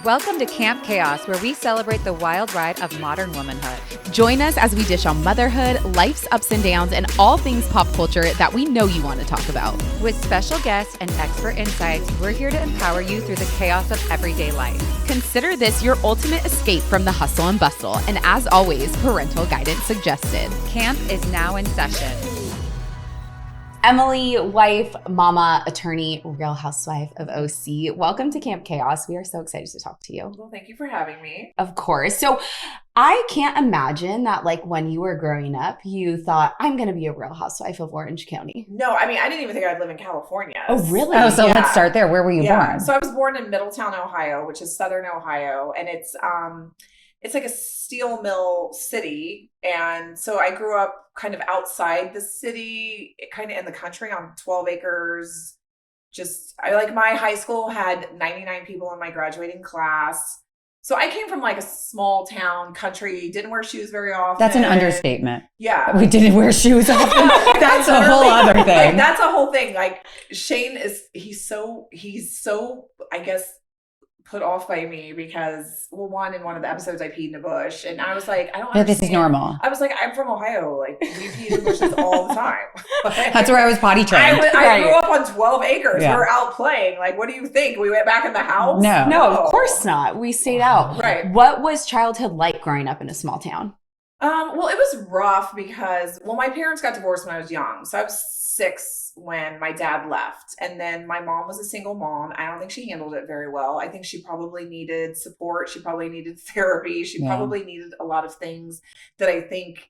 Welcome to Camp Chaos, where we celebrate the wild ride of modern womanhood. Join us as we dish on motherhood, life's ups and downs, and all things pop culture that we know you want to talk about. With special guests and expert insights, we're here to empower you through the chaos of everyday life. Consider this your ultimate escape from the hustle and bustle. And as always, parental guidance suggested. Camp is now in session. Emily, wife, mama, attorney, Real Housewife of OC. Welcome to Camp Chaos. We are so excited to talk to you. Well, thank you for having me. Of course. So I can't imagine that like when you were growing up, you thought, I'm going to be a Real Housewife of Orange County. No, I mean, I didn't even think I'd live in California. Oh, really? Oh, so Yeah. let's start there. Where were you born? So I was born in Middletown, Ohio, which is southern Ohio, and it's like a steel mill city. And so I grew up kind of outside the city, kind of in the country on 12 acres. My high school had 99 people in my graduating class. So I came from like a small town country, didn't wear shoes very often. That's an understatement. Yeah. We didn't wear shoes often. That's a whole other Like, thing. that's a whole thing. Like Shane he's so, I guess, put off by me because, well, in one of the episodes I peed in a bush, and I was like, I don't No, understand. this is normal. I was like, I'm from Ohio. Like, we pee in bushes all the time. That's where I was potty trained. I grew up on 12 acres. Yeah. We were out playing. Like, what do you think? We went back in the house? No. No, of course not. We stayed out. Right. What was childhood like growing up in a small town? Well, it was rough because, my parents got divorced when I was young. So I was 6 when my dad left. And then my mom was a single mom. I don't think she handled it very well. I think she probably needed support. She probably needed therapy. She probably needed a lot of things that I think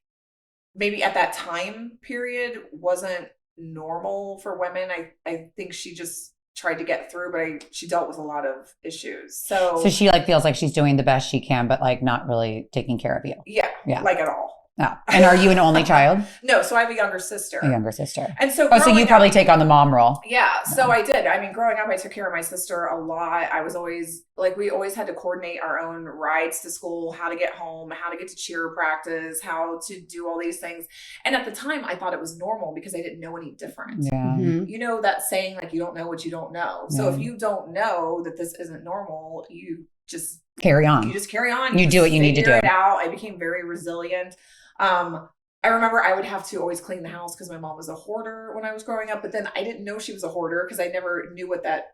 maybe at that time period wasn't normal for women. I think she just tried to get through, but she dealt with a lot of issues. So So she like feels like she's doing the best she can, but like not really taking care of you. yeah, like at all. No. And are you an only child? No, so I have a younger sister. A younger sister. And so So you growing probably up- take on the mom role. Yeah, so I did. I mean, growing up, I took care of my sister a lot. I was always we always had to coordinate our own rides to school, how to get home, how to get to cheer practice, how to do all these things. And at the time, I thought it was normal because I didn't know any different. Yeah. Mhm. You know that saying, like, you don't know what you don't know. So Yeah. if you don't know that this isn't normal, you just Carry on. you just carry on. You do just what you need to figure do. it out. I became very resilient. I remember I would have to always clean the house because my mom was a hoarder when I was growing up. But then I didn't know she was a hoarder because I never knew what that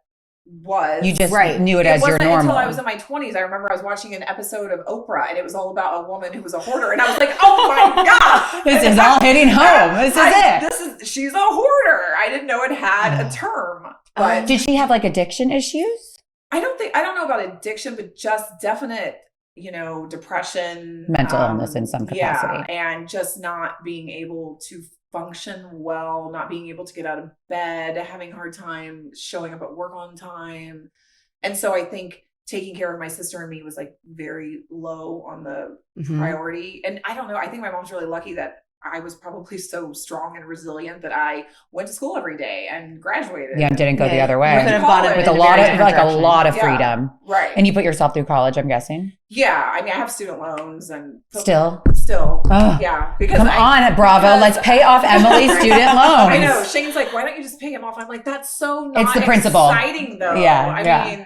was. You just Right. knew it as your wasn't normal. until I was in my 20s. I remember I was watching an episode of Oprah and it was all about a woman who was a hoarder. And I was like, oh my God. This is all hitting home. This is it. She's a hoarder. I didn't know it had a term. But Did she have like addiction issues? I don't know about addiction, but just definite, depression, Mental illness in some capacity. Yeah, and just not being able to function well, not being able to get out of bed, having a hard time showing up at work on time. And so I think taking care of my sister and me was like very low on the Mhm. priority. And I don't know, I think my mom's really lucky that I was probably so strong and resilient that I went to school every day and graduated. Yeah, didn't go the Yeah. other You way. could have gone With With in a a lot very of different like a direction. lot of Yeah. freedom. Right. And you put yourself through college, I'm guessing. Yeah, I mean, I have student loans and Still. yeah, because Come on, Bravo. because- Let's pay off Emily's student loans. I know. Shane's like, why don't you just pay him off? I'm like, that's so not It's the principle. exciting though. Yeah, I yeah. mean,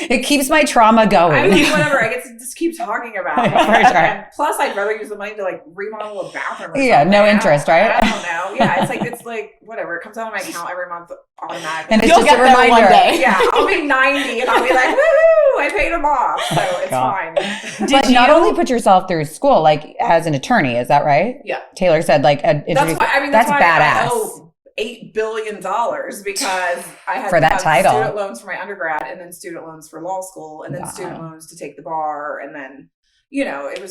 It keeps my trauma going. I mean, whatever. I get to just keep talking about it. For sure. And plus, I'd rather use the money to like remodel a bathroom. Or Yeah, something. no I don't- interest, right? I don't know. Yeah, it's like whatever. It comes out of my account every month automatically. And it's You'll just a get there one reminder. day. yeah, I'll be 90 and I'll be like, woohoo! I paid him off, so it's God. fine. But not only put yourself through school, like as an attorney, is that right? Yeah. Taylor said, like, That's why. I mean, that's why badass. I owe $8 billion because I had For to that have title. student loans for my undergrad and then student loans for law school and then Wow. student loans to take the bar. And then, it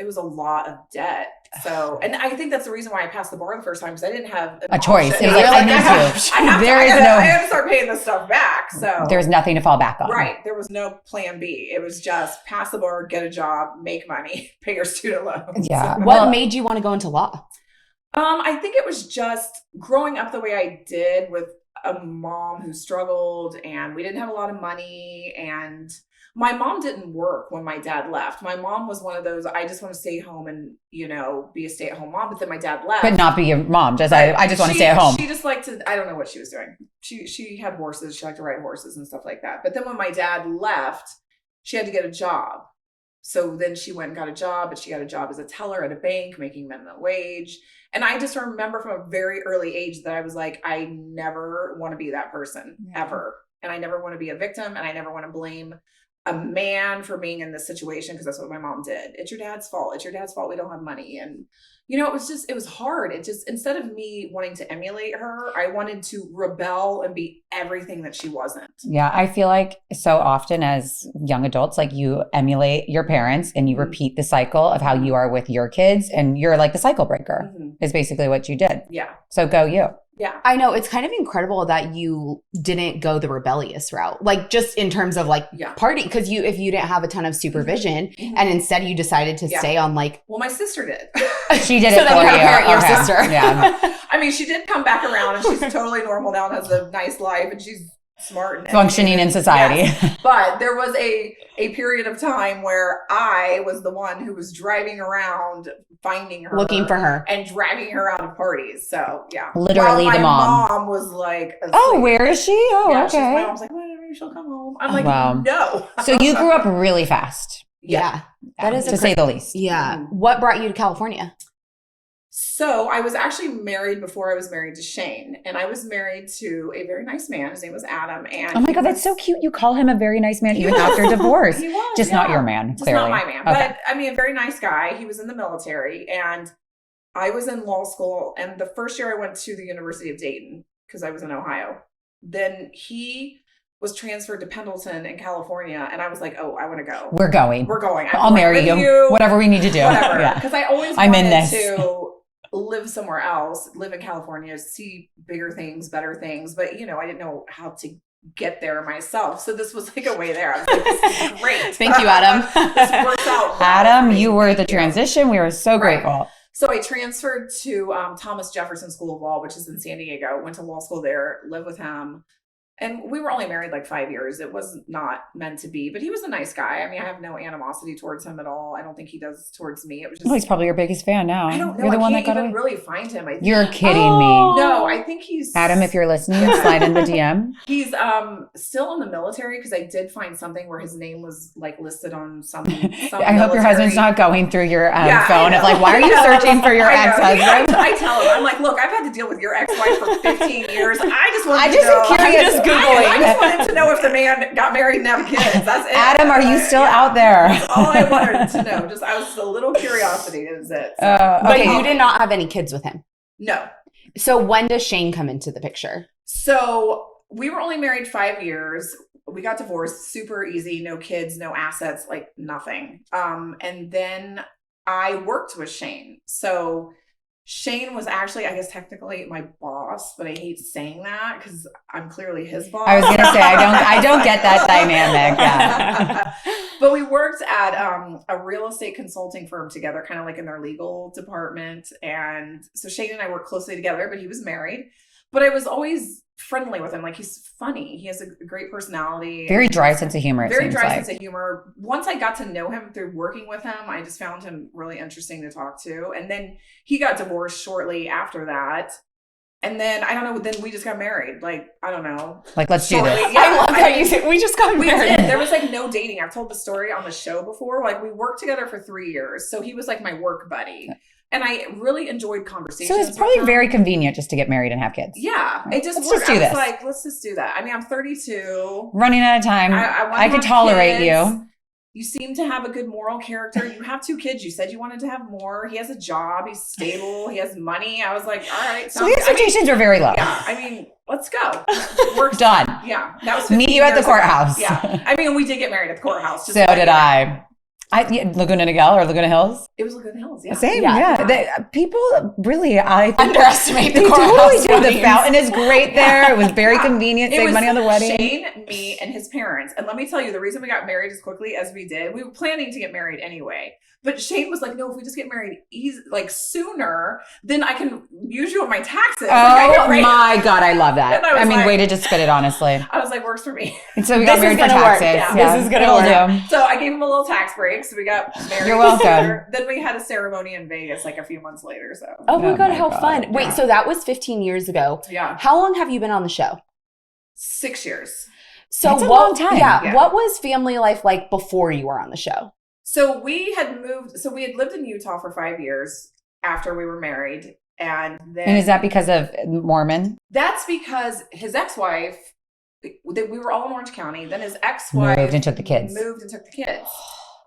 was a lot of debt. So, and I think that's the reason why I passed the bar the first time because I didn't have an A choice. option. It was like, I need to. I have to start paying this stuff back. So There's nothing to fall back on. right. There was no plan B. It was just pass the bar, get a job, make money, pay your student loans. Yeah. What Well, made you want to go into law? I think it was just growing up the way I did with a mom who struggled and we didn't have a lot of money and my mom didn't work when my dad left. My mom was one of those, I just want to stay home and, be a stay-at-home mom. But then my dad left. but not be your mom. Just I just want to stay at home. She just liked to, I don't know what she was doing. She had horses. She liked to ride horses and stuff like that. But then when my dad left, she had to get a job. So then she went and got a job, but she got a job as a teller at a bank, making minimum wage. And I just remember from a very early age that I was like, I never want to be that person ever. And I never want to be a victim. And I never want to blame a man for being in this situation, because that's what my mom did. It's your dad's fault. It's your dad's fault we don't have money. And, you know, it was hard. It just, instead of me wanting to emulate her, I wanted to rebel and be everything that she wasn't. Yeah, I feel like so often as young adults, like you emulate your parents and you repeat the cycle of how you are with your kids, and you're like the cycle breaker is basically what you did. Yeah. So go you. Yeah. I know. It's kind of incredible that you didn't go the rebellious route, like just in terms of like party, because if you didn't have a ton of supervision and instead you decided to stay on like. Well, my sister did. She did so it then for you. you. Your sister. Yeah. I mean, she did come back around and she's totally normal now and has a nice life and she's smart and functioning in society. Yes. But there was a period of time where I was the one who was driving around finding her, looking for her, and dragging her out of parties. So yeah, literally while the my mom was like, asleep. oh, where is she? Oh, yeah, okay. My mom's like, whatever, she'll come home. I'm like, wow. No. So you grew up really fast. Yeah. That is to say the least. Yeah. What brought you to California? So I was actually married before I was married to Shane, and I was married to a very nice man. His name was Adam. And oh my God, that's so cute. You call him a very nice man even after divorce. He was, just not your man, just clearly. not my man. Okay. But I mean, a very nice guy. He was in the military, and I was in law school. And the first year I went to the University of Dayton because I was in Ohio. Then he was transferred to Pendleton in California, and I was like, "Oh, I want to go. We're going. I'll marry you. Whatever we need to do. Whatever." Yeah. Because I always I'm in wanted this. to live somewhere else, live in California, see bigger things, better things. But, you know, I didn't know how to get there myself. So this was like a way there. I was like, this is great. Thank you, Adam. This works out. Adam, you were the transition. We were so grateful. So I transferred to Thomas Jefferson School of Law, which is in San Diego. Went to law school there, lived with him. And we were only married like 5 years. It was not meant to be, but he was a nice guy. I mean, I have no animosity towards him at all. I don't think he does towards me. It was just. Oh, he's probably your biggest fan now. I don't know. You're the one I that can't got even away. really find him. I think. You're kidding me. No, I think he's. Adam, if you're listening, slide in the DM. He's still in the military, because I did find something where his name was like listed on some I hope your husband's not going through your phone of like, why are I you know. searching for your ex-husband? I tell him, I'm like, look, I've had to deal with your ex-wife for 15 years. I just wanted I to just know. am curious. I'm just Googling. I just wanted to know if the man got married and have kids. That's it. Adam, are you still out there? That's all I wanted to know. Just I was a little curiosity. Is it? So. But okay. you did not have any kids with him. No. So when does Shane come into the picture? So we were only married 5 years. We got divorced super easy, no kids, no assets, like nothing. And then I worked with Shane. So Shane was actually, I guess, technically my boss, but I hate saying that because I'm clearly his boss. I was gonna say I don't get that dynamic. Yeah. But we worked at a real estate consulting firm together, kind of like in their legal department. And so Shane and I worked closely together, but he was married. But I was always friendly with him. Like, he's funny. He has a great personality. Very dry sense of humor. Very dry sense of humor. Once I got to know him through working with him, I just found him really interesting to talk to. And then he got divorced shortly after that. And then, I don't know, then we just got married. Like, I don't know. Like, let's do this. Yeah, I love that you said we just got we married. did. There was like no dating. I've told the story on the show before. Like, we worked together for 3 years. So he was like my work buddy. And I really enjoyed conversations. So it's probably very convenient just to get married and have kids. Yeah. It just Let's worked. just do I was this. like, let's just do that. I mean, I'm 32. Running out of time. I could tolerate you. You seem to have a good moral character. You have 2 kids. You said you wanted to have more. He has a job. He's stable. He has money. I was like, all right. So the expectations are very low. Yeah. I mean, let's go. Works. Done. Yeah. That was Meet you at the courthouse. Yeah. I mean, we did get married at the courthouse. So did I. Laguna Niguel or Laguna Hills? It was Laguna Hills. Yeah. Same. Yeah. Yeah. People really, I think Underestimate the they courthouse. totally do. The fountain is great there. It was very convenient. It Saved was money on the wedding. Shane, me, and his parents. And let me tell you, the reason we got married as quickly as we did, we were planning to get married anyway. But Shane was like, no, if we just get married sooner, then I can use you on my taxes. Oh my God, I love that. And I was I mean, like- way to just spit it, honestly. I was like, works for me. And so we got This married is for gonna work. taxes. Yeah. This is gonna it'll work. do. So I gave him a little tax break. So we got married. You're welcome. sooner. Then we had a ceremony in Vegas like a few months later. So Oh my God, my how God. fun. Wait, Yeah. so that was 15 years ago. yeah, How long have you been on the show? 6 years. So That's a long time. Yeah. What was family life like before you were on the show? So we had lived in Utah for 5 years after we were married. And is that because of Mormon? That's because his ex-wife, we were all in Orange County. Then his ex-wife moved and took the kids.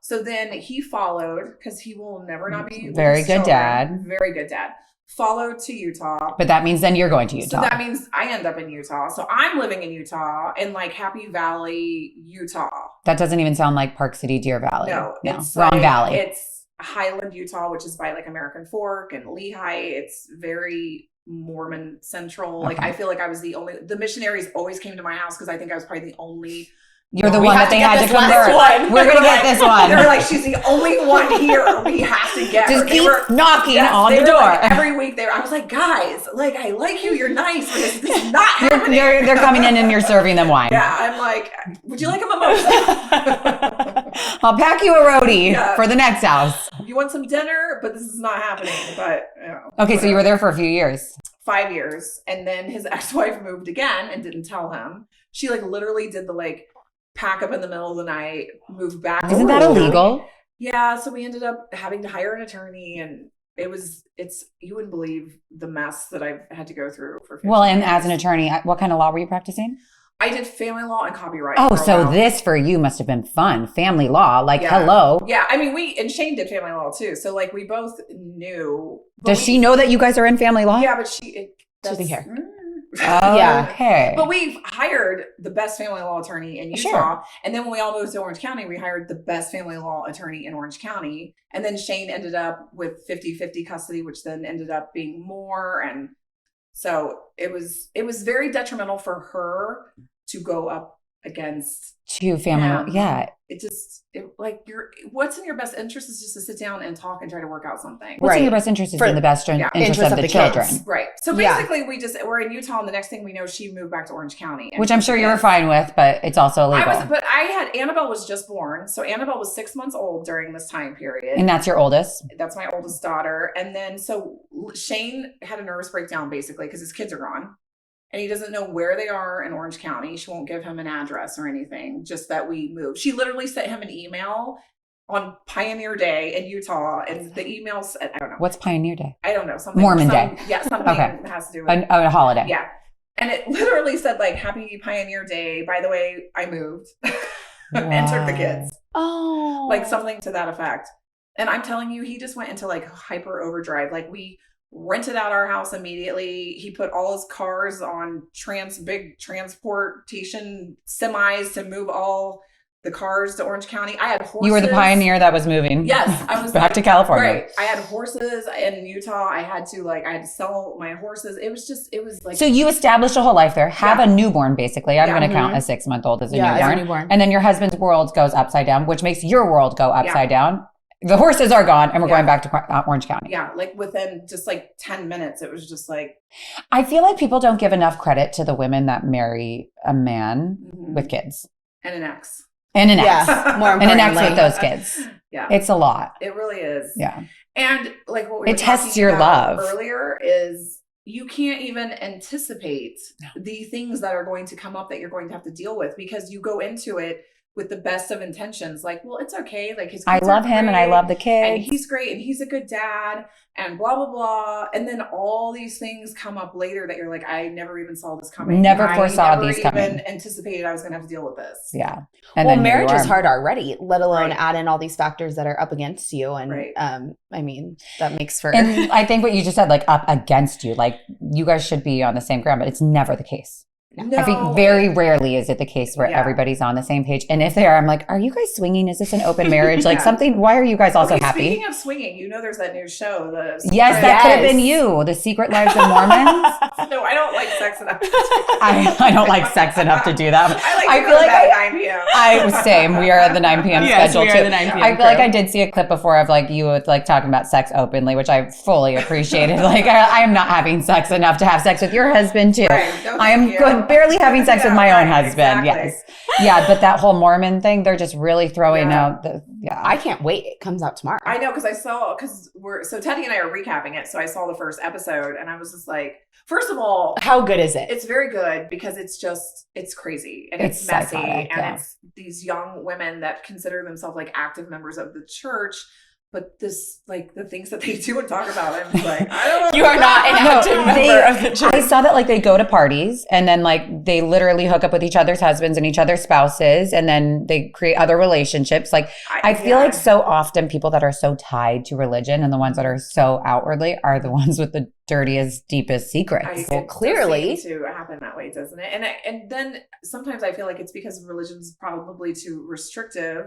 So then he followed, because he will never not be very good dad. Very good dad. Followed to Utah. But that means then you're going to Utah. So that means I end up in Utah. So I'm living in Utah, in like Happy Valley, Utah. That doesn't even sound like Park City, Deer Valley. No. It's wrong like, valley. It's Highland, Utah, which is by like American Fork and Lehi. It's very Mormon central. Like I feel like I was the missionaries always came to my house because I think I was probably the only. You're the one that they had to convert. We're going to get this one. They're like, she's the only one here. We have to get her. Just keep knocking on the door. Like, every week I was like, guys, like, I like you. You're nice. But this is not happening. They're coming in and you're serving them wine. Yeah. I'm like, would you like a mimosa? I'll pack you a roadie for the next house. You want some dinner? But this is not happening. But okay, so you were there for a few years. 5 years. And then his ex-wife moved again and didn't tell him. She like literally did the like, pack up in the middle of the night, move back. Isn't that illegal? Yeah. So we ended up having to hire an attorney, and you wouldn't believe the mess that I've had to go through for 15 and years. As an attorney, what kind of law were you practicing? I did family law and copyright. Oh, so this for you must have been fun. Family law, like hello. Yeah. I mean, and Shane did family law too. So like we both knew. Does she know that you guys are in family law? Yeah, but doesn't care. Oh, yeah. Okay. But we've hired the best family law attorney in Utah. Sure. And then when we all moved to Orange County, we hired the best family law attorney in Orange County. And then Shane ended up with 50-50 custody, which then ended up being more. And so it was very detrimental for her to go up against two family. Yeah. What's in your best interest is just to sit down and talk and try to work out something. What's in your best interest is in the best interest of the children. Kids. Right. So basically we're in Utah, and the next thing we know, she moved back to Orange County. Which I'm sure you were fine with, but it's also illegal. Annabelle was just born. So Annabelle was 6 months old during this time period. And that's your oldest? That's my oldest daughter. And then so Shane had a nervous breakdown basically because his kids are gone. And he doesn't know where they are in Orange County. She won't give him an address or anything, just that we moved. She literally sent him an email on Pioneer Day in Utah. And the email said, I don't know. What's Pioneer Day? I don't know. Mormon Day. Yeah, something has to do with a holiday. Yeah. And it literally said like, Happy Pioneer Day. By the way, I moved and took the kids. Oh. Like something to that effect. And I'm telling you, he just went into like hyper overdrive. Like we rented out our house immediately. He put all his cars on big transportation semis to move all the cars to Orange County. I had horses. You were the pioneer that was moving. Yes, I was back to California. Right. I had horses in Utah. I had to sell my horses. It was like. So you established a whole life there. Have a newborn, basically. I'm going to count a 6-month-old as a newborn. And then your husband's world goes upside down, which makes your world go upside down. The horses are gone and we're going back to Orange County. Yeah. Like within just like 10 minutes, it was just like. I feel like people don't give enough credit to the women that marry a man with kids. And an ex. And an ex. Yeah, more and an ex with those kids. Yeah. It's a lot. It really is. Yeah. And like what we were tests your love earlier is you can't even anticipate the things that are going to come up that you're going to have to deal with because you go into it with the best of intentions. Like, well, it's okay. Like his kids I love him and I love the kids. And he's great and he's a good dad and blah, blah, blah. And then all these things come up later that you're like, I never even saw this coming. Never foresaw these coming. I never even anticipated I was going to have to deal with this. Yeah. And well, marriage is hard already, let alone add in all these factors that are up against you. And I mean, that makes for. And I think what you just said, like up against you, like you guys should be on the same ground, but it's never the case. No. I think very rarely is it the case where everybody's on the same page. And if they are, I'm like, are you guys swinging? Is this an open marriage? Like something, why are you guys also happy? Speaking of swinging, there's that new show. That could have been you. The Secret Lives of Mormons. No, I don't like sex enough to do that. I don't like sex enough to do that. I feel like at 9 p.m. Same. We are at the 9 p.m. schedule we are too. The 9 p.m. I feel like I did see a clip before of like you like talking about sex openly, which I fully appreciated. Like I am not having sex enough to have sex with your husband too. Right. No, I am good barely having sex with my own husband. Exactly. Yes. Yeah. But that whole Mormon thing, they're just really throwing out I can't wait. It comes out tomorrow. I know, so Teddy and I are recapping it. So I saw the first episode and I was just like, first of all, how good is it? It's very good because it's crazy and it's messy psychotic, and it's these young women that consider themselves like active members of the church. But this, like, the things that they do and talk about, I'm like, I don't know. You are not an active member of the church. I saw that, like, they go to parties and then, like, they literally hook up with each other's husbands and each other's spouses, and then they create other relationships. Like, I feel like so often people that are so tied to religion and the ones that are so outwardly are the ones with the dirtiest, deepest secrets. Well, clearly. It does seem to happen that way, doesn't it? And then sometimes I feel like it's because religion's probably too restrictive.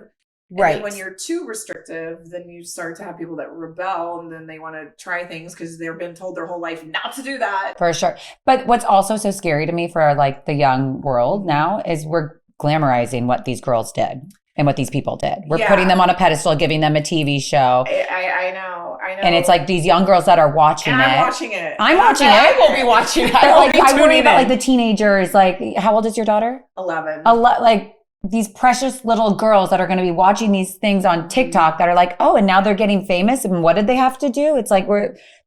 Right. And when you're too restrictive, then you start to have people that rebel and then they want to try things because they've been told their whole life not to do that. For sure. But what's also so scary to me for like the young world now is we're glamorizing what these girls did and what these people did. We're putting them on a pedestal, giving them a TV show. I know. And it's like these young girls that are watching and it. I'm watching it. I'm watching it. I will be watching it. I worry about like the teenagers. Like, how old is your daughter? 11. Like these precious little girls that are going to be watching these things on TikTok that are like, oh, and now they're getting famous. And what did they have to do? It's like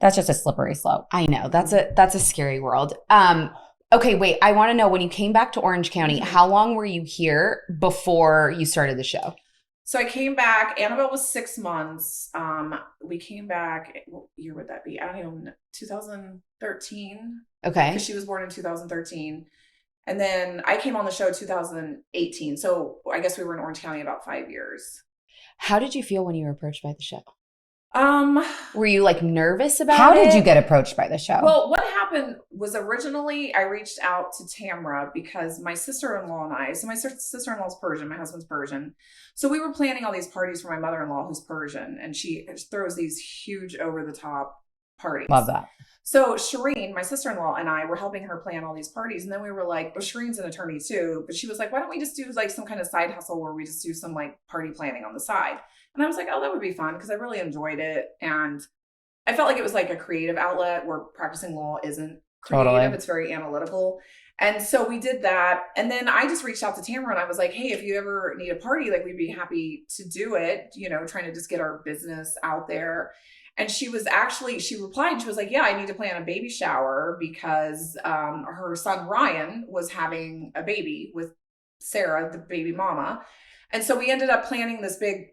that's just a slippery slope. I know that's a scary world. Okay, wait. I want to know, when you came back to Orange County, how long were you here before you started the show? So I came back. Annabelle was 6 months. We came back. What year would that be? I don't even know. 2013. Okay. Because she was born in 2013. And then I came on the show 2018. So I guess we were in Orange County about 5 years. How did you feel when you were approached by the show? Were you like nervous about it? How did you get approached by the show? Well, what happened was originally I reached out to Tamra because my sister-in-law and I, so my sister-in-law's Persian, my husband's Persian. So we were planning all these parties for my mother-in-law who's Persian, and she throws these huge over-the-top parties. Love that. So Shireen, my sister-in-law, and I were helping her plan all these parties. And then we were like, well, Shireen's an attorney too. But she was like, why don't we just do like some kind of side hustle where we just do some like party planning on the side? And I was like, oh, that would be fun because I really enjoyed it. And I felt like it was like a creative outlet where practicing law isn't creative. Totally. It's very analytical. And so we did that. And then I just reached out to Tamara and I was like, hey, if you ever need a party, like we'd be happy to do it, you know, trying to just get our business out there. And she replied and she was like, yeah, I need to plan a baby shower because her son Ryan was having a baby with Sarah, the baby mama. And so we ended up planning this big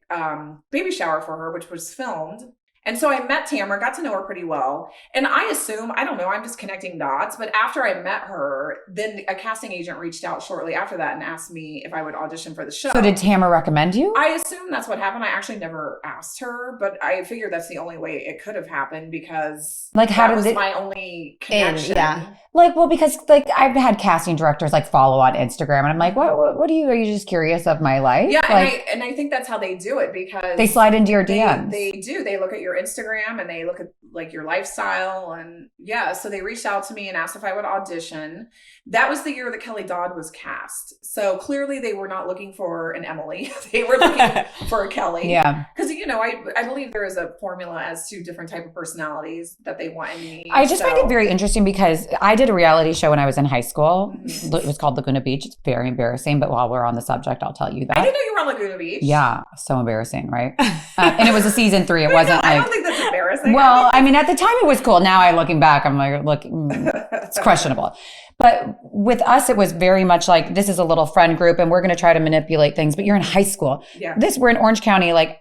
baby shower for her, which was filmed. And so I met Tamara, got to know her pretty well. And I assume, I don't know, I'm just connecting dots. But after I met her, then a casting agent reached out shortly after that and asked me if I would audition for the show. So did Tamara recommend you? I assume that's what happened. I actually never asked her, but I figured that's the only way it could have happened because like how that did was my only connection. Yeah. Like, well, because like I've had casting directors like follow on Instagram and I'm like, what are you just curious of my life? Yeah. Like, and I think that's how they do it because they slide into your DMs. They do. They look at your Instagram and they look at like your lifestyle. And yeah, so they reached out to me and asked if I would audition. That was the year that Kelly Dodd was cast. So clearly they were not looking for an Emily. They were looking for a Kelly. Yeah. Because, you know, I believe there is a formula as to different type of personalities that they want in me. I just find it very interesting because I did a reality show when I was in high school. Mm-hmm. It was called Laguna Beach. It's very embarrassing, but while we're on the subject, I'll tell you that. I didn't know you were on Laguna Beach. Yeah. So embarrassing, right? And it was a season 3. It wasn't I don't think that's embarrassing. Well, I mean, at the time it was cool. Now looking back, I'm like, look, it's questionable. But with us, it was very much like, this is a little friend group and we're going to try to manipulate things, but you're in high school. Yeah. We're in Orange County. Like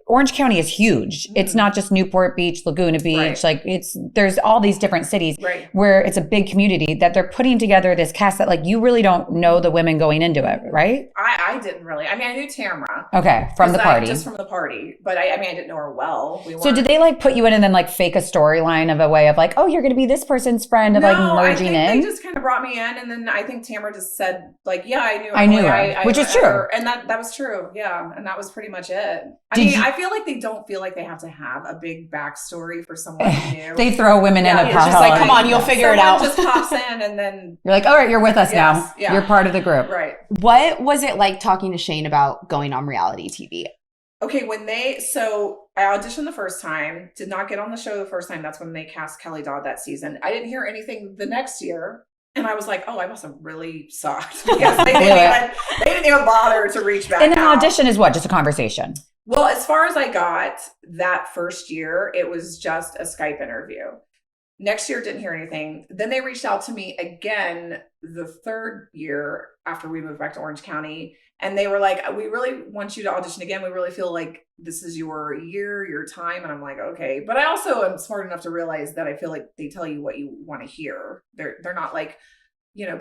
Orange County is huge. Mm-hmm. It's not just Newport Beach, Laguna Beach. Right. Like there's all these different cities where it's a big community that they're putting together this cast that like, you really don't know the women going into it, right? I didn't really. I mean, I knew Tamara. Okay. From the party. Just from the party. But I mean, I didn't know her well. So did they like put you in and then like fake a storyline of a way of like, oh, you're going to be this person's friend of like merging in? They just kind of brought me in. And then I think Tamara just said like, yeah, I knew her, which is true. And that was true. Yeah. And that was pretty much it. I feel like they don't feel like they have to have a big backstory for someone new. They throw women in a pile. It's just like, come on, you'll figure it out. Just pops in and then you're like, all right, you're with us now. Yeah. You're part of the group. Right. What was it like talking to Shane about going on reality TV? Okay, so I auditioned the first time, did not get on the show the first time. That's when they cast Kelly Dodd that season. I didn't hear anything the next year. And I was like, oh, I must have really sucked because they didn't even bother to reach back And an out. audition is what? Just a conversation? Well, as far as I got that first year, it was just a Skype interview. Next year, didn't hear anything. Then they reached out to me again the third year after we moved back to Orange County. And they were like, we really want you to audition again. We really feel like this is your year, your time. And I'm like, okay. But I also am smart enough to realize that I feel like they tell you what you want to hear. They're not like,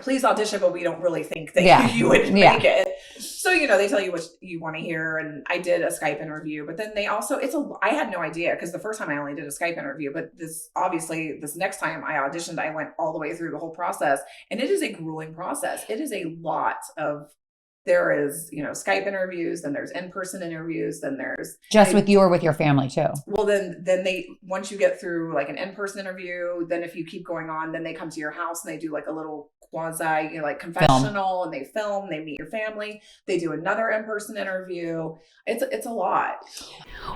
please audition, but we don't really think that you would make it. So, they tell you what you want to hear. And I did a Skype interview, but then they also, I had no idea because the first time I only did a Skype interview, but this next time I auditioned, I went all the way through the whole process, and it is a grueling process. It is a lot of, there is, Skype interviews, then there's in-person interviews, then there's with you or with your family too. Well, then they, once you get through like an in-person interview, then if you keep going on, then they come to your house and they do like a little quasi, like confessional, and they film, they meet your family, they do another in-person interview. It's a lot.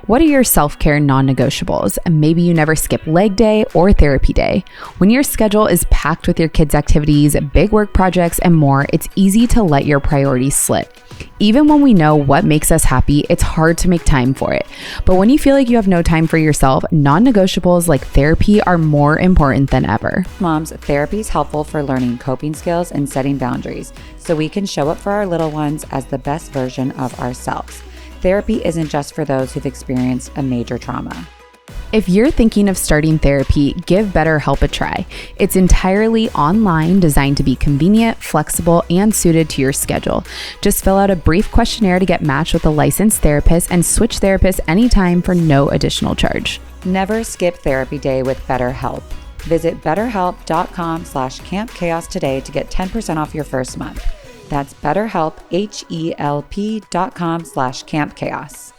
What are your self-care non-negotiables? Maybe you never skip leg day or therapy day. When your schedule is packed with your kids' activities, big work projects, and more, it's easy to let your priorities slip. Even when we know what makes us happy, it's hard to make time for it. But when you feel like you have no time for yourself, non-negotiables like therapy are more important than ever. Moms, therapy is helpful for learning coping skills and setting boundaries so we can show up for our little ones as the best version of ourselves. Therapy isn't just for those who've experienced a major trauma. If you're thinking of starting therapy, give BetterHelp a try. It's entirely online, designed to be convenient, flexible, and suited to your schedule. Just fill out a brief questionnaire to get matched with a licensed therapist and switch therapists anytime for no additional charge. Never skip therapy day with BetterHelp. Visit betterhelp.com/campchaos today to get 10% off your first month. That's BetterHelp, HELP.com/campchaos.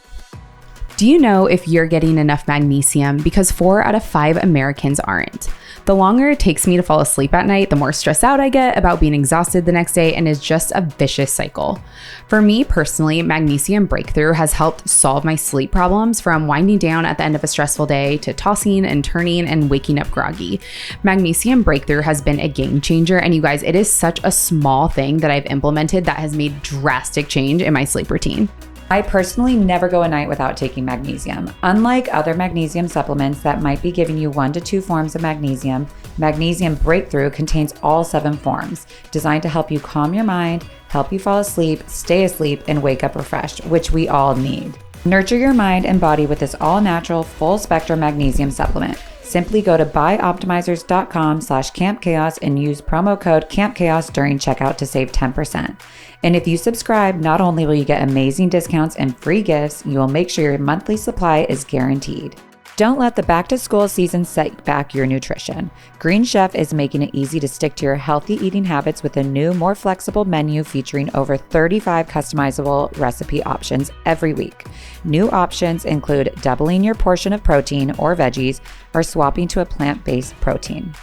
Do you know if you're getting enough magnesium? Because 4 out of 5 Americans aren't. The longer it takes me to fall asleep at night, the more stressed out I get about being exhausted the next day, and it's just a vicious cycle. For me personally, Magnesium Breakthrough has helped solve my sleep problems, from winding down at the end of a stressful day to tossing and turning and waking up groggy. Magnesium Breakthrough has been a game changer, and you guys, it is such a small thing that I've implemented that has made drastic change in my sleep routine. I personally never go a night without taking magnesium. Unlike other magnesium supplements that might be giving you 1 to 2 forms of magnesium, Magnesium Breakthrough contains all 7 forms, designed to help you calm your mind, help you fall asleep, stay asleep, and wake up refreshed, which we all need. Nurture your mind and body with this all-natural, full-spectrum magnesium supplement. Simply go to buyoptimizers.com/campchaos and use promo code campchaos during checkout to save 10%. And if you subscribe, not only will you get amazing discounts and free gifts, you will make sure your monthly supply is guaranteed. Don't let the back-to-school season set back your nutrition. Green Chef is making it easy to stick to your healthy eating habits with a new, more flexible menu featuring over 35 customizable recipe options every week. New options include doubling your portion of protein or veggies, or swapping to a plant-based protein.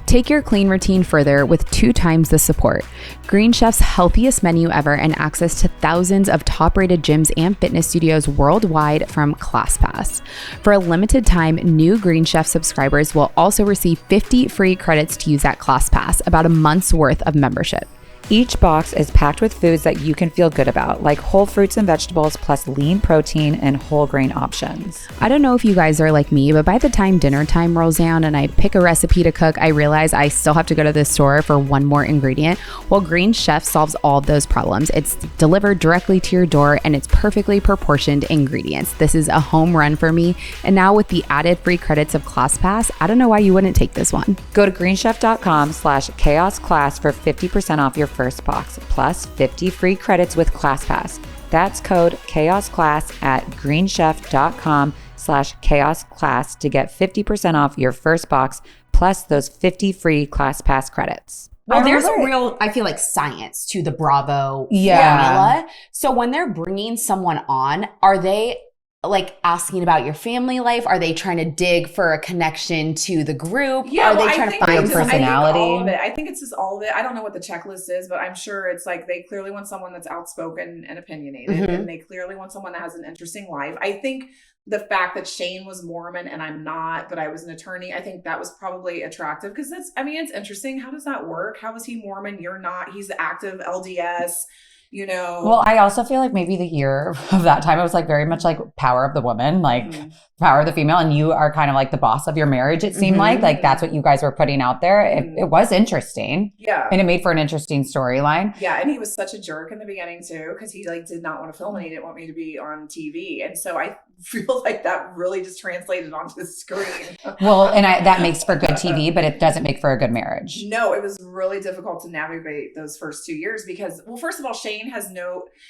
Take your clean routine further with 2 times the support. Green Chef's healthiest menu ever, and access to thousands of top-rated gyms and fitness studios worldwide from ClassPass. For a limited time, new Green Chef subscribers will also receive 50 free credits to use at ClassPass, about a month's worth of membership. Each box is packed with foods that you can feel good about, like whole fruits and vegetables, plus lean protein and whole grain options. I don't know if you guys are like me, but by the time dinner time rolls down and I pick a recipe to cook, I realize I still have to go to the store for one more ingredient. Well, Green Chef solves all of those problems. It's delivered directly to your door, and it's perfectly proportioned ingredients. This is a home run for me. And now with the added free credits of ClassPass, I don't know why you wouldn't take this one. Go to greenchef.com/chaosclass for 50% off your first box, plus 50 free credits with ClassPass. That's code chaosclass at greenchef.com/chaosclass to get 50% off your first box, plus those 50 free ClassPass credits. Well, there's a real, I feel like, science to the Bravo formula. So when they're bringing someone on, are they like asking about your family life? Are they trying to dig for a connection to the group? Yeah, Are they trying to find your personality? I think all of it. I think it's just all of it. I don't know what the checklist is, but I'm sure it's like they clearly want someone that's outspoken and opinionated, and they clearly want someone that has an interesting life. I think the fact that Shane was Mormon and I'm not, but I was an attorney, I think that was probably attractive because it's interesting. How does that work? How is he Mormon? You're not. He's active LDS. You know. Well, I also feel like maybe the year of that time, it was like very much like power of the woman, like power of the female. And you are kind of like the boss of your marriage, it seemed like that's what you guys were putting out there. It was interesting. Yeah. And it made for an interesting storyline. Yeah. And he was such a jerk in the beginning too, because he like did not want to film and he didn't want me to be on TV. And so I feel like that really just translated onto the screen. Well, and that makes for good TV, but it doesn't make for a good marriage. No, it was really difficult to navigate those first 2 years because, well, first of all, Shane has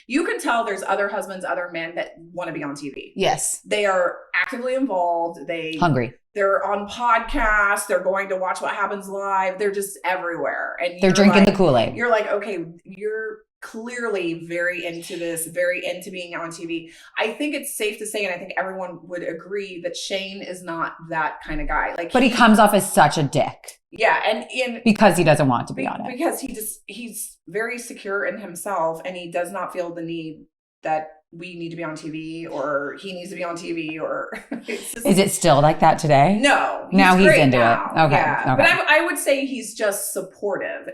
you can tell there's other husbands, other men that want to be on TV. Yes. They are actively involved. Hungry. They're on podcasts. They're going to watch what happens live. They're just everywhere. And they're drinking the Kool-Aid. You're like, okay, you're clearly very into this, very into being on TV. I think it's safe to say, and I think everyone would agree that Shane is not that kind of guy. Like, but he comes off as such a dick. Yeah, and because he doesn't want to be on it. Because he's very secure in himself, and he does not feel the need that we need to be on TV or he needs to be on TV or is it still like that today? No. Now he's into now. it. Okay. Yeah. Okay. But I would say he's just supportive.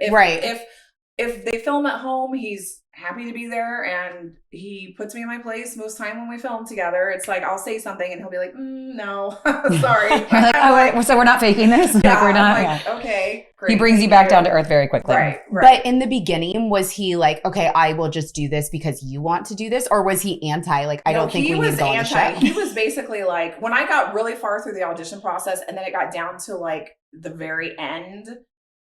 If they film at home, he's happy to be there and he puts me in my place most time when we film together. It's like I'll say something and he'll be like, no, sorry. Like, oh, wait, so we're not faking this? Yeah, like we're not. Like, okay, great. He brings you back down to earth very quickly. Right. But in the beginning, was he like, okay, I will just do this because you want to do this? Or was he anti, like, I don't think we need to go on the show? He was basically like, when I got really far through the audition process and then it got down to like the very end,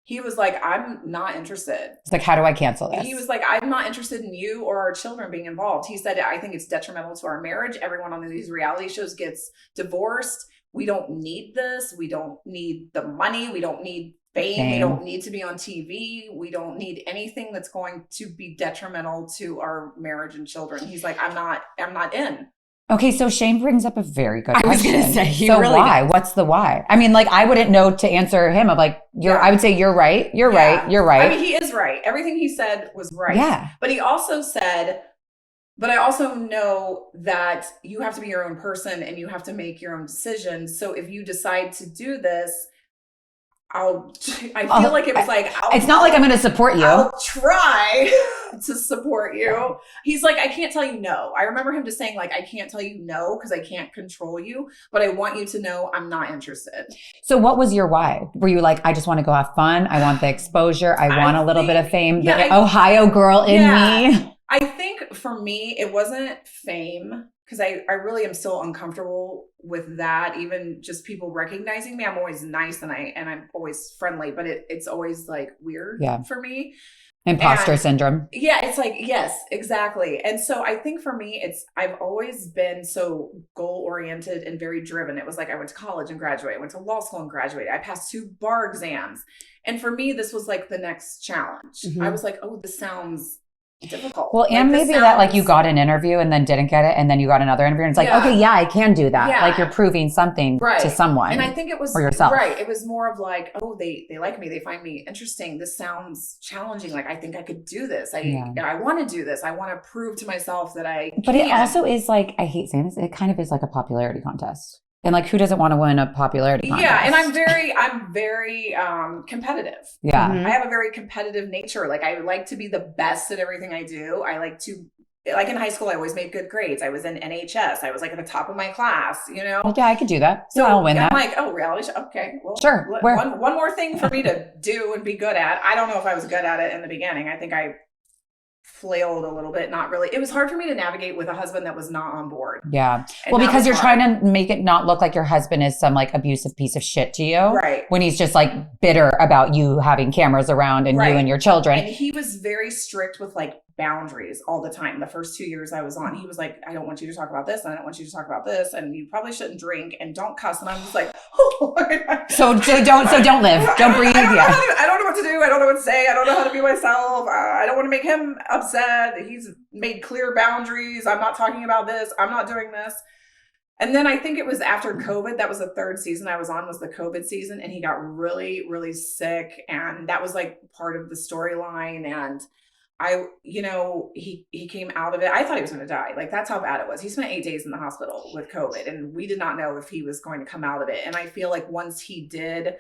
he was like, I'm not interested. It's like, how do I cancel this? He was like, I'm not interested in you or our children being involved. He said, I think it's detrimental to our marriage. Everyone on these reality shows gets divorced. We don't need this. We don't need the money. We don't need fame. We don't need to be on TV. We don't need anything that's going to be detrimental to our marriage and children. He's like, I'm not in. Okay, so Shane brings up a very good question. I was going to say, so really why? Does. What's the why? I mean, like, I wouldn't know to answer him. Of like, I would say you're right. You're right. You're right. I mean, he is right. Everything he said was right. Yeah. But he also said, but I also know that you have to be your own person and you have to make your own decisions. So if you decide to do this, I feel like it was like, it's not like I'm going to support you. I'll try to support you. He's like, I can't tell you no. I remember him just saying like, I can't tell you no because I can't control you, but I want you to know I'm not interested. So what was your why? Were you like, I just want to go have fun. I want the exposure. I want a little bit of fame. The Ohio girl in me. I think for me, it wasn't fame because I really am still uncomfortable with that. Even just people recognizing me, I'm always nice and I'm always friendly, but it's always like weird for me. Imposter syndrome. Yeah, it's like, yes, exactly. And so I think for me, I've always been so goal oriented and very driven. It was like I went to college and graduated. I went to law school and graduated. I passed 2 bar exams. And for me, this was like the next challenge. Mm-hmm. I was like, oh, this sounds difficult. Well, and maybe that like you got an interview and then didn't get it and then you got another interview and it's like, okay, I can do that. Yeah. Like you're proving something to someone. And I think it was or yourself. Right. It was more of like, oh, they like me. They find me interesting. This sounds challenging. Like I think I could do this. I want to do this. I want to prove to myself that I can. But it also is like, I hate saying this, it kind of is like a popularity contest. And like, who doesn't want to win a popularity contest? Yeah, and I'm very competitive. Yeah. Mm-hmm. I have a very competitive nature. Like I like to be the best at everything I do. I like to, like in high school, I always made good grades. I was in NHS. I was like at the top of my class, you know? Yeah, I could do that. So I'll win that. I'm like, oh, reality show? Okay, well, sure. One more thing for me to do and be good at. I don't know if I was good at it in the beginning. I think I flailed a little bit. Not really. It was hard for me to navigate with a husband that was not on board. Yeah. Well, because you're trying to make it not look like your husband is some like abusive piece of shit to you. Right. When he's just like bitter about you having cameras around and you and your children. And he was very strict with like boundaries all the time. The first 2 years I was on, he was like, I don't want you to talk about this. And I don't want you to talk about this. And you probably shouldn't drink and don't cuss. And I'm just like, oh, so don't live. Don't breathe. I don't know what to do. I don't know what to say. I don't know how to be myself. I don't want to make him upset. He's made clear boundaries. I'm not talking about this. I'm not doing this. And then I think it was after COVID, that was the third season I was on, was the COVID season. And he got really, really sick. And that was like part of the storyline. And he came out of it. I thought he was going to die. Like, that's how bad it was. He spent 8 days in the hospital with COVID, and we did not know if he was going to come out of it. And I feel like once he did,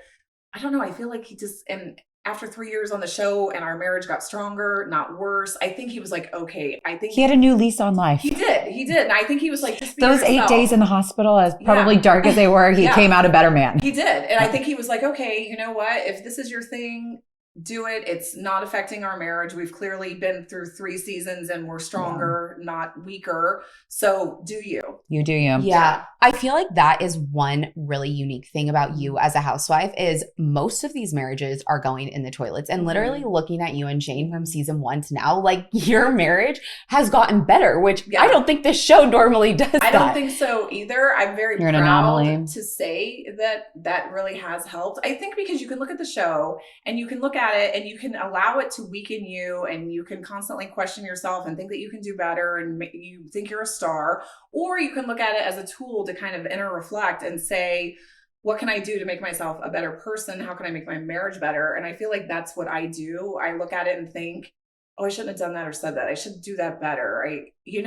I don't know, I feel like and after 3 years on the show and our marriage got stronger, not worse, I think he was like, okay, I think he had a new lease on life. He did. And I think he was like, just be those yourself. 8 days in the hospital, as probably dark as they were, he came out a better man. He did. And I think he was like, okay, you know what? If this is your thing, do it. It's not affecting our marriage. We've clearly been through 3 seasons and we're stronger, not weaker. So do you. You do you. Yeah. I feel like that is one really unique thing about you as a housewife is most of these marriages are going in the toilets. And literally looking at you and Jane from season 1 to now, like your marriage has gotten better, which I don't think this show normally does. I don't think so either. I'm very You're proud to say that really has helped. I think because you can look at the show and you can look at it and you can allow it to weaken you, and you can constantly question yourself and think that you can do better and you think you're a star, or you can look at it as a tool to kind of inner reflect and say, what can I do to make myself a better person? How can I make my marriage better? And I feel like that's what I do. I look at it and think, oh, I shouldn't have done that or said that. I should do that better. You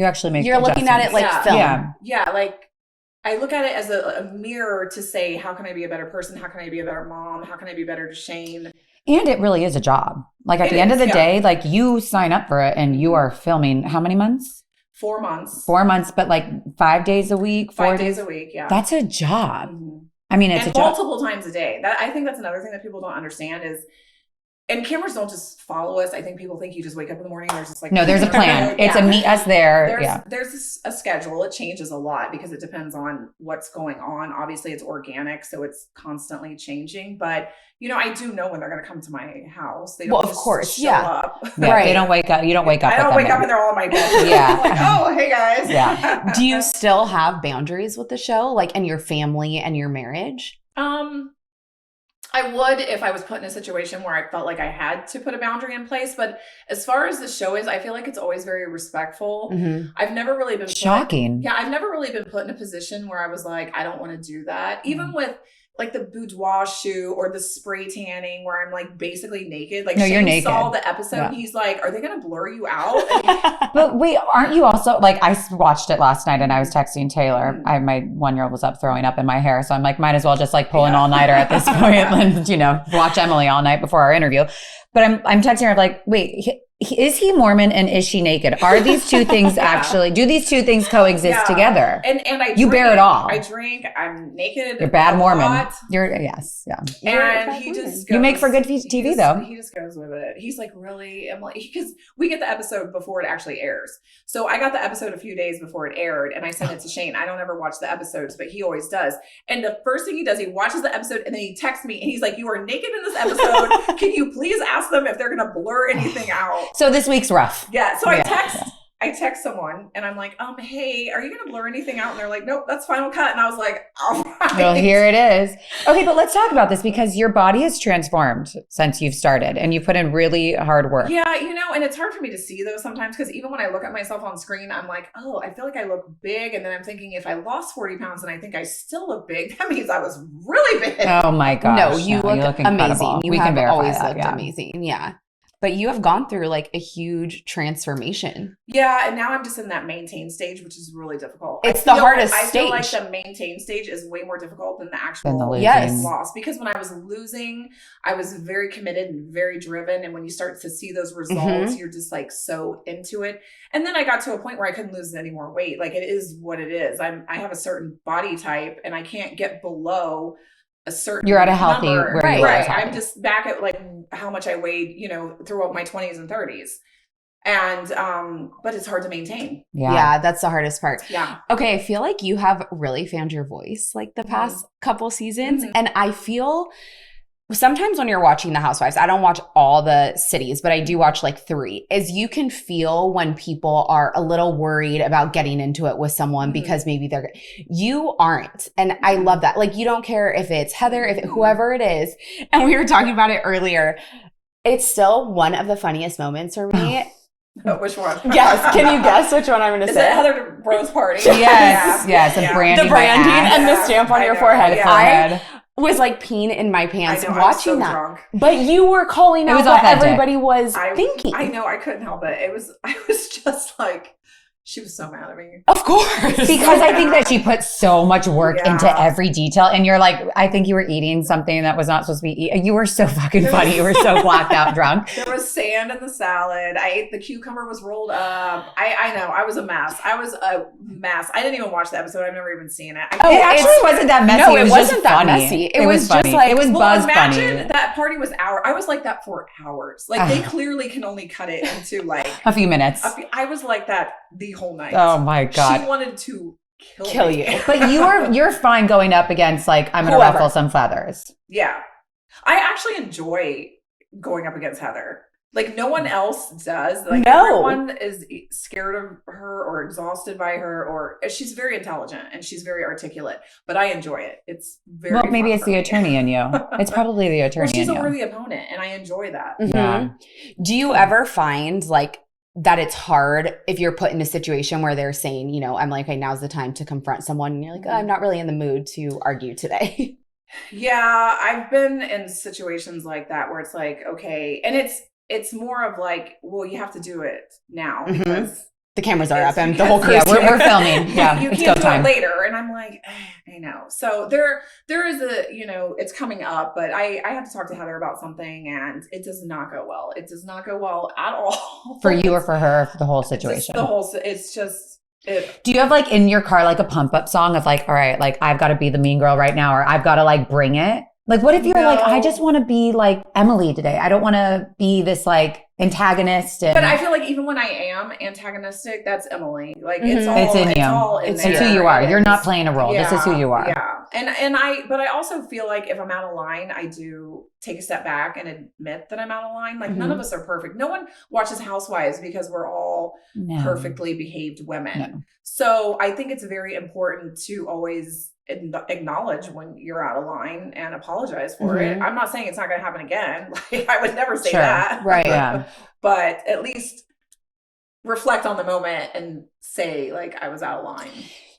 actually make you're looking at it like film. Yeah. Like, I look at it as a mirror to say, how can I be a better person? How can I be a better mom? How can I be better to Shane? And it really is a job. Like at the end of the day, like you sign up for it and you are filming how many months? 4 months. 4 months, but like 5 days a week? 5 days a week, yeah. That's a job. Mm-hmm. I mean, it's a job. Multiple times a day. I think that's another thing that people don't understand is, and cameras don't just follow us. I think people think you just wake up in the morning and there's just like... No, there's a plan. It's a meet us there. There's a schedule. It changes a lot because it depends on what's going on. Obviously, it's organic, so it's constantly changing. But, I do know when they're going to come to my house. They don't show up. Right. They don't wake up. You don't wake up. I don't wake up and they're all in my bed. Yeah. Like, oh, hey guys. Yeah. Do you still have boundaries with the show, like in your family and your marriage? I would if I was put in a situation where I felt like I had to put a boundary in place. But as far as the show is, I feel like it's always very respectful. Mm-hmm. I've never really been shocking. I've never really been put in a position where I was like, I don't want to do that. Even with like the boudoir shoot or the spray tanning where I'm like basically naked. Like, no, you're naked. Saw the episode. Yeah. He's like, are they going to blur you out? But wait, aren't you also like, I watched it last night and I was texting Taylor. My 1-year-old was up throwing up in my hair. So I'm like, might as well just like pull an all-nighter at this point and, watch Emily all night before our interview. But I'm texting her like, wait, is he Mormon and is she naked? Are these two things do these two things coexist together? And you bear it all. I drink, I'm naked. You're bad Mormon. Yes. And he just goes, you make for good TV though. He just goes with it. He's like, really, Emily? Because we get the episode before it actually airs. So I got the episode a few days before it aired and I sent it to Shane. I don't ever watch the episodes, but he always does. And the first thing he does, he watches the episode and then he texts me and he's like, you are naked in this episode. Can you please ask them if they're going to blur anything out? So this week's rough. Yeah. So I text someone and I'm like, hey, are you going to blur anything out? And they're like, nope, that's Final Cut. And I was like, all right. Well, here it is. Okay, but let's talk about this because your body has transformed since you've started and you put in really hard work. Yeah, and it's hard for me to see those sometimes because even when I look at myself on screen, I'm like, oh, I feel like I look big. And then I'm thinking if I lost 40 pounds and I think I still look big, that means I was really big. Oh my gosh. No, you look incredible. Amazing. You have always looked amazing. Yeah. But you have gone through like a huge transformation. Yeah. And now I'm just in that maintain stage, which is really difficult. It's the hardest stage. I feel like the maintain stage is way more difficult than the actual loss. Because when I was losing, I was very committed and very driven. And when you start to see those results, you're just like so into it. And then I got to a point where I couldn't lose any more weight. Like it is what it is. I have a certain body type and I can't get below a certain you're at a healthy number. Right. I'm just back at like how much I weighed, throughout my 20s and 30s. And but it's hard to maintain. Yeah, that's the hardest part. Yeah. Okay, I feel like you have really found your voice like the past couple seasons. And I feel sometimes when you're watching the Housewives, I don't watch all the cities, but I do watch like 3, is you can feel when people are a little worried about getting into it with someone because maybe you aren't. And I love that. Like you don't care if it's Heather, whoever it is. And we were talking about it earlier. It's still one of the funniest moments for me. Which one? Yes. Can you guess which one I'm going to Is say? it Heather Bro's party? Yes. Yes. The branding. The branding and the stamp on your forehead. Yeah. I was like peeing in my pants I know, watching I was so that. drunk. But you were calling out was what authentic. everybody was thinking. I know, I couldn't help it. I was just like, she was so mad at me. Of course. Because I think that she put so much work Yeah. into every detail. And you're like, I think you were eating something that was not supposed to be eaten. You were so fucking funny. You were so blacked out drunk. There was sand in the salad. I ate the cucumber was rolled up. I know. I was a mess. I didn't even watch the episode. I've never even seen it. It actually wasn't that messy. No, it was wasn't just that funny. messy. It was just funny. like- it was buzz imagine funny. that party was hours. I was like that for hours. Like they clearly can only cut it into like A few minutes. I was like that the whole night. Oh my God. She wanted to Kill me. you. But you're fine going up against like, I'm going to Whoever. ruffle some feathers. Yeah. I actually enjoy going up against Heather. Like no one else does. Like No. everyone is scared of her or exhausted by her, or she's very intelligent and she's very articulate. But I enjoy it. It's very Well, maybe fun it's for the me. attorney in you. It's probably the Well, attorney she's in a you. worthy opponent, and I enjoy that. Mhm. Yeah. Do you ever find like that it's hard if you're put in a situation where they're saying, you know, I'm like, okay, now's the time to confront someone, and you're like, oh, I'm not really in the mood to argue today. Yeah, I've been in situations like that where it's like, okay, and it's more of like, well, you have to do it now Mhm. because The cameras are up It's and the whole because- crew's Yeah, we're filming. Yeah, you it's can't go do time. it later. And I'm like, I know. So there is a, you know, it's coming up, but I have to talk to Heather about something, and it does not go well. It does not go well at all. For you or for her, for the whole Just situation. the whole, it's just, it, Do you have like in your car like a pump up song of like, all right, like I've got to be the mean girl right now, or I've got to like bring it? Like, what if you're like, I No. just want to be like Emily today. I don't want to be this like antagonist. And but I feel like even when I am antagonistic, that's Emily. Like it's Mhm. all, It's in you. all in It's there. who you are. It You're is. not playing a role. This is who you are. Yeah. But I also feel like if I'm out of line, I do take a step back and admit that I'm out of line. Like none Mm-hmm. of us are perfect. No one watches Housewives because we're all No. perfectly behaved women. No. So I think it's very important to always acknowledge when you're out of line and apologize for it. Mhm. I'm not saying it's not going to happen again. Like I would never say Sure. that. Right. Yeah. But at least reflect on the moment and say like I was out of line.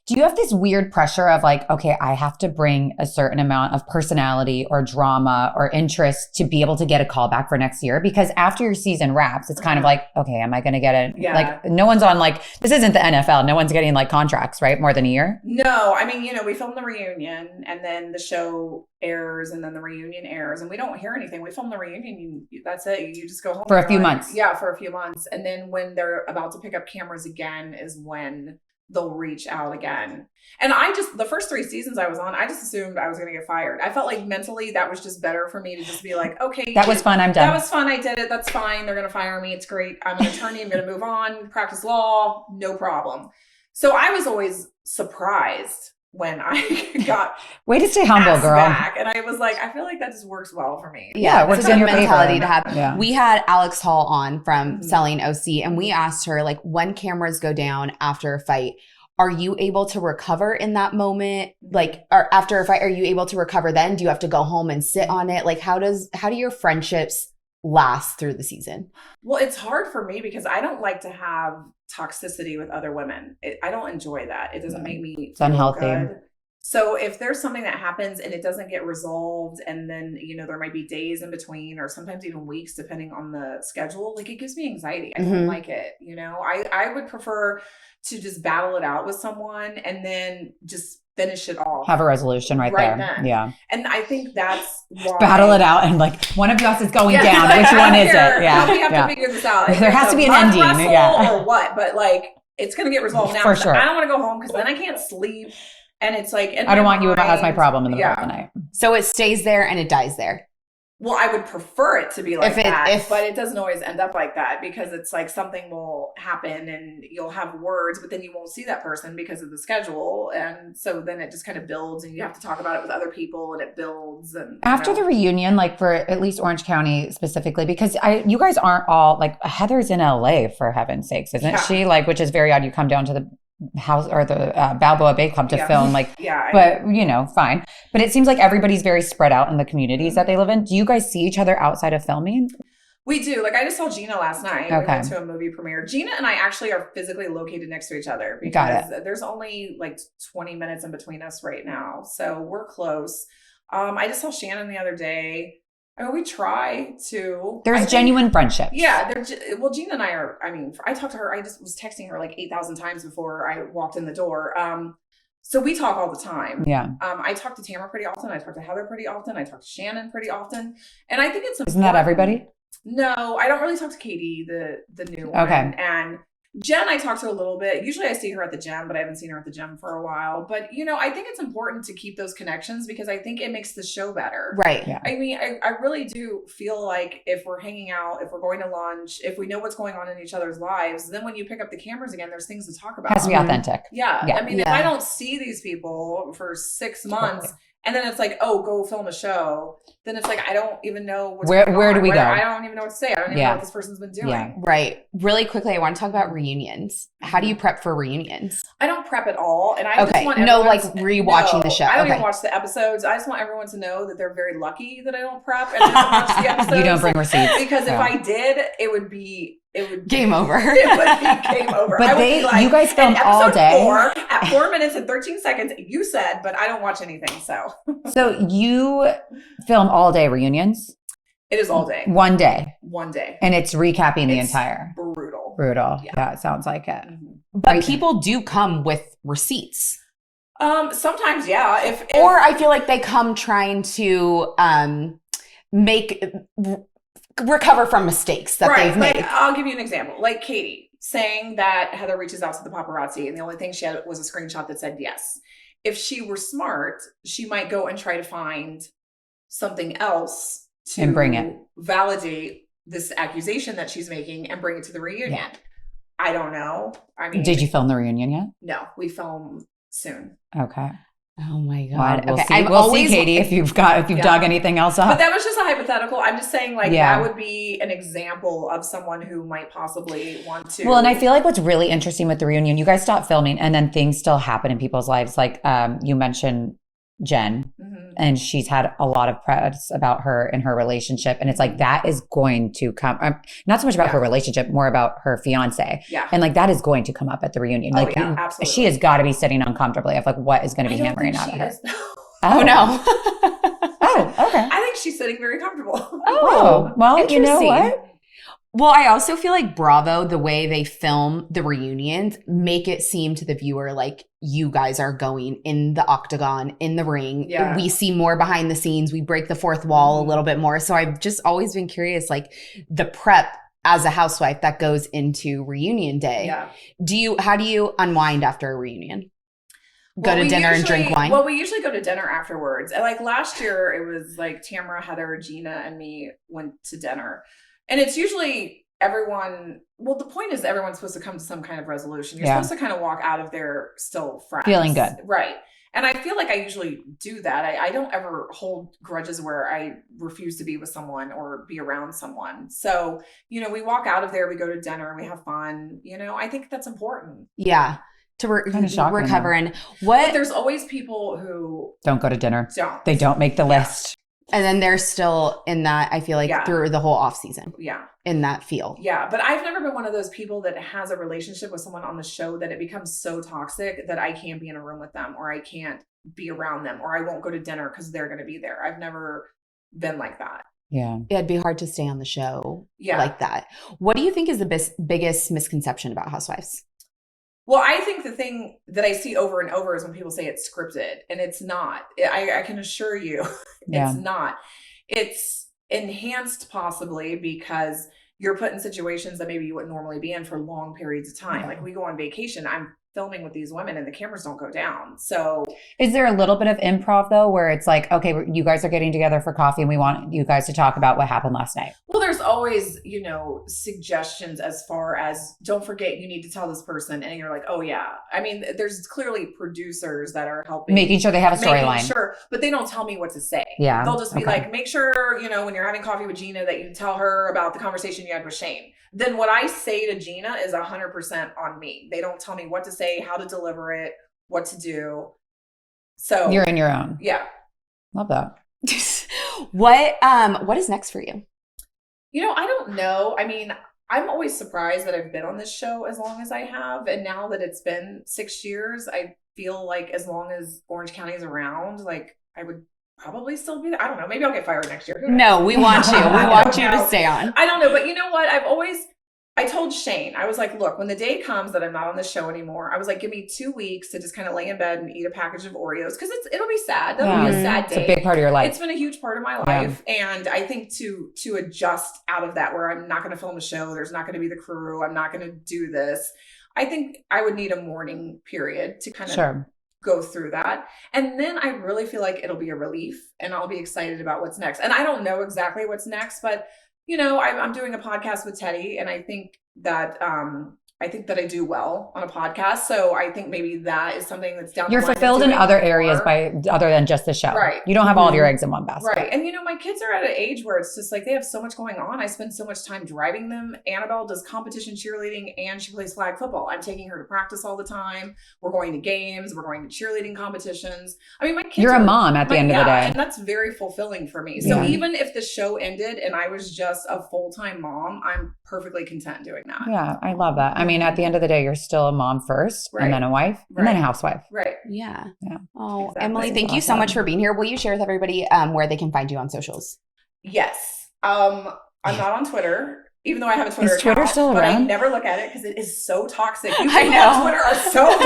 Do you have this weird pressure of like, okay, I have to bring a certain amount of personality or drama or interest to be able to get a call back for next year? Because after your season wraps, it's kind of like, okay, am I going to get it? Yeah. Like no one's on like, this isn't the NFL. No one's getting like contracts, right? More than a year. No, I mean, you know, we film the reunion and then the show airs and then the reunion airs and we don't hear anything. We film the reunion. That's it. You just go home For a You're few like- months. Yeah, for a few months. And then when they're about to pick up cameras again is when they'll reach out again. And the first 3 seasons I was on, I just assumed I was going to get fired. I felt like mentally that was just better for me to just be like, okay. That was fun. I'm done. That was fun. I did it. That's fine. They're going to fire me. It's great. I'm an attorney. I'm going to move on, practice law. No problem. So I was always surprised when I got Way to stay humble, asked girl. back. And I was like, I feel like that just works well for me. Yeah, it works it's a in good your mentality favor. to have. Yeah. We had Alex Hall on from Mhm. Selling OC, and we asked her, like, when cameras go down after a fight, are you able to recover in that moment? Like, or after a fight, are you able to recover then? Do you have to go home and sit on it? Like, how do your friendships last through the season? Well, it's hard for me because I don't like to have toxicity with other women. I don't enjoy that. It doesn't make me It's unhealthy. feel good. So if there's something that happens and it doesn't get resolved, and then, you know, there might be days in between or sometimes even weeks, depending on the schedule, like it gives me anxiety. I don't Mhm. like it. You know, I would prefer to just battle it out with someone and then just finish it off. Have a resolution right there. then. Yeah. And I think that's why. Battle it out and like one of us is going Yeah, down. like, Which I one don't is care. it? Yeah. We have Yeah. to figure this out. If There it's has a to be an mud ending, wrestle yeah. Or what? But like, it's going to get resolved now. For 'cause sure. I don't want to go home because then I can't sleep. And it's like, in I don't my want you as my mind- problem in the middle Yeah. of the night. So it stays there and it dies there. Well, I would prefer it to be like If that, but it doesn't always end up like that because it's like something will happen and you'll have words, but then you won't see that person because of the schedule. And so then it just kind of builds and you have to talk about it with other people and it builds. And After the reunion, like for at least Orange County specifically, because you guys aren't all like Heather's in LA for heaven's sakes, isn't Yeah. she? Like, which is very odd. You come down to the house or the Balboa Bay Club to Yeah. film, like, yeah, but you know, fine. But it seems like everybody's very spread out in the communities that they live in. Do you guys see each other outside of filming? We do. Like, I just saw Gina last night. Okay. We went to a movie premiere. Gina and I actually are physically located next to each other because there's only like 20 minutes in between us right now. So we're close. I just saw Shannon the other day. I mean, we try to. There's genuine friendship. Yeah. Well, Gina and I are, I mean, I talked to her. I just was texting her like 8,000 times before I walked in the door. So we talk all the time. Yeah. I talk to Tamara pretty often. I talk to Heather pretty often. I talk to Shannon pretty often. And I think it's important. Isn't that everybody? No, I don't really talk to Katie, the new one. Okay. And Jen, I talk to a little bit. Usually I see her at the gym, but I haven't seen her at the gym for a while. But, you know, I think it's important to keep those connections because I think it makes the show better. Right. Yeah. I mean, I really do feel like if we're hanging out, if we're going to lunch, if we know what's going on in each other's lives, then when you pick up the cameras again, there's things to talk about. It has to be authentic. Yeah. Yeah. I mean, if I don't see these people for 6 months, and then it's like, oh, go film a show. Then it's like, I don't even know what's going on. Where do we go? I don't even know what to say. I don't even know what this person's been doing. Yeah. Right. Really quickly, I want to talk about reunions. How do you prep for reunions? I don't prep at all. And I just want rewatching the show. I don't even watch the episodes. I just want everyone to know that they're very lucky that I don't prep and I don't watch the episodes. You don't bring receipts. Because if I did, it would be game over. It would be game over. But you guys film all day. 4, at 4 minutes and 13 seconds, you said, but I don't watch anything. So you film all day reunions? It is all day. One day. And it's recapping the entire. Brutal. Yeah, it sounds like it. Mm-hmm. But people do come with receipts. Sometimes, yeah. If or I feel like they come trying to recover from mistakes that they've made. Like, I'll give you an example. Like Katie saying that Heather reaches out to the paparazzi and the only thing she had was a screenshot that said yes. If she were smart, she might go and try to find something else to and bring it, validate this accusation that she's making and bring it to the reunion. Yeah. I don't know. I mean, did you film the reunion yet? No, we film soon. Okay. Oh my God. Well, okay. We'll see, Katie, if you've dug anything else up. But that was just a hypothetical. I'm just saying, like, that would be an example of someone who might possibly want to. Well, and I feel like what's really interesting with the reunion, you guys stop filming and then things still happen in people's lives. Like you mentioned Jen, and she's had a lot of press about her and her relationship. And it's like, that is going to come, not so much about her relationship, more about her fiance. Yeah. And like, that is going to come up at the reunion. Like, absolutely. She has got to be sitting uncomfortably of like, what is going to be hammering out of her? Oh, no. Oh, okay. I think she's sitting very comfortable. Oh, well, you know what? Well, I also feel like Bravo, the way they film the reunions, make it seem to the viewer like you guys are going in the octagon, in the ring. Yeah. We see more behind the scenes. We break the fourth wall a little bit more. So I've just always been curious, like the prep as a housewife that goes into reunion day. Yeah. How do you unwind after a reunion? Go to dinner and drink wine? Well, we usually go to dinner afterwards. And like last year, it was like Tamara, Heather, Gina, and me went to dinner. And it's usually everyone, well, the point is everyone's supposed to come to some kind of resolution. You're supposed to kind of walk out of there still friends. Feeling good. Right. And I feel like I usually do that. I don't ever hold grudges where I refuse to be with someone or be around someone. So, you know, we walk out of there, we go to dinner, we have fun. You know, I think that's important. Yeah. To recover. And but there's always people who don't go to dinner. They don't make the list. And then they're still in that, I feel like, through the whole off season. Yeah. In that feel. Yeah. But I've never been one of those people that has a relationship with someone on the show that it becomes so toxic that I can't be in a room with them or I can't be around them or I won't go to dinner because they're going to be there. I've never been like that. Yeah. It'd be hard to stay on the show like that. What do you think is the biggest misconception about Housewives? Well, I think the thing that I see over and over is when people say it's scripted, and it's not. I can assure you, it's not. It's enhanced possibly because you're put in situations that maybe you wouldn't normally be in for long periods of time. Like we go on vacation, I'm filming with these women and the cameras don't go down. So is there a little bit of improv though, where it's like, okay, you guys are getting together for coffee and we want you guys to talk about what happened last night? Well, there's always, you know, suggestions as far as don't forget you need to tell this person. And you're like, oh yeah. I mean, there's clearly producers that are helping. Making sure they have a storyline. Sure. But they don't tell me what to say. Yeah. They'll just be like, make sure, you know, when you're having coffee with Gina that you tell her about the conversation you had with Shane. Then what I say to Gina is 100% on me. They don't tell me what to say, how to deliver it, what to do. So you're in your own. Yeah. Love that. What is next for you? I don't know. I mean, I'm always surprised that I've been on this show as long as I have. And now that it's been 6 years, I feel like as long as Orange County is around, like I would probably still be there. I don't know. Maybe I'll get fired next year. No, we want you. We want you to stay on. I don't know. But you know what? I told Shane, I was like, look, when the day comes that I'm not on the show anymore, I was like, give me 2 weeks to just kind of lay in bed and eat a package of Oreos. Because it'll be sad. That'll be a sad day. It's a big part of your life. It's been a huge part of my life. Yeah. And I think to adjust out of that, where I'm not going to film a show, there's not going to be the crew, I'm not going to do this. I think I would need a mourning period to kind of go through that. And then I really feel like it'll be a relief and I'll be excited about what's next. And I don't know exactly what's next, but I'm doing a podcast with Teddy, and I think that I do well on a podcast. So I think maybe that is something that's down the line. You're fulfilled in other areas other than just the show. Right. You don't have all of your eggs in one basket. Right. And my kids are at an age where it's just like they have so much going on. I spend so much time driving them. Annabelle does competition cheerleading and she plays flag football. I'm taking her to practice all the time. We're going to games. We're going to cheerleading competitions. I mean, my kids You're a mom at the end of the day. And that's very fulfilling for me. So even if the show ended and I was just a full-time mom, I'm perfectly content doing that. Yeah, I love that. I mean, at the end of the day, you're still a mom first, and then a wife, and then a housewife. Right. Yeah. Oh, exactly. Emily, thank you so much for being here. Will you share with everybody where they can find you on socials? Yes. I'm not on Twitter, even though I have a Twitter account. Is Twitter still but around? I never look at it because it is so toxic. I know. On Twitter are so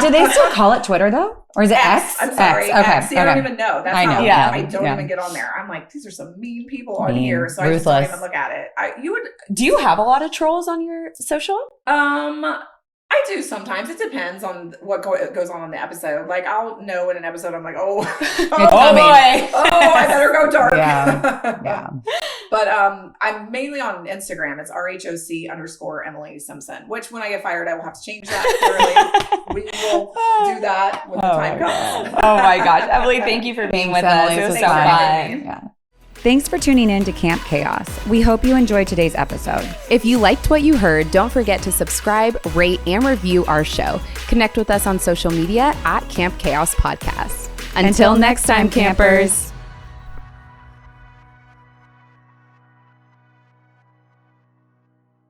do they still call it Twitter though? Or is it X? I'm sorry. X. Okay. X. See, I don't even know. That's I know. I don't even get on there. I'm like, these are some mean people on here. So Ruthless. I just don't even look at it. Do you have a lot of trolls on your social? I do sometimes. It depends on what goes on in the episode. Like I'll know in an episode, I'm like, oh boy, I better go dark. Yeah. But I'm mainly on Instagram. It's RHOC_Emily Simpson. Which when I get fired, I will have to change that. We will do that when the time comes. Oh my gosh, Emily, thank you for being with us. It was so fun. Yeah. Thanks for tuning in to Camp Chaos. We hope you enjoyed today's episode. If you liked what you heard, don't forget to subscribe, rate, and review our show. Connect with us on social media at Camp Chaos Podcast. Until next time, campers.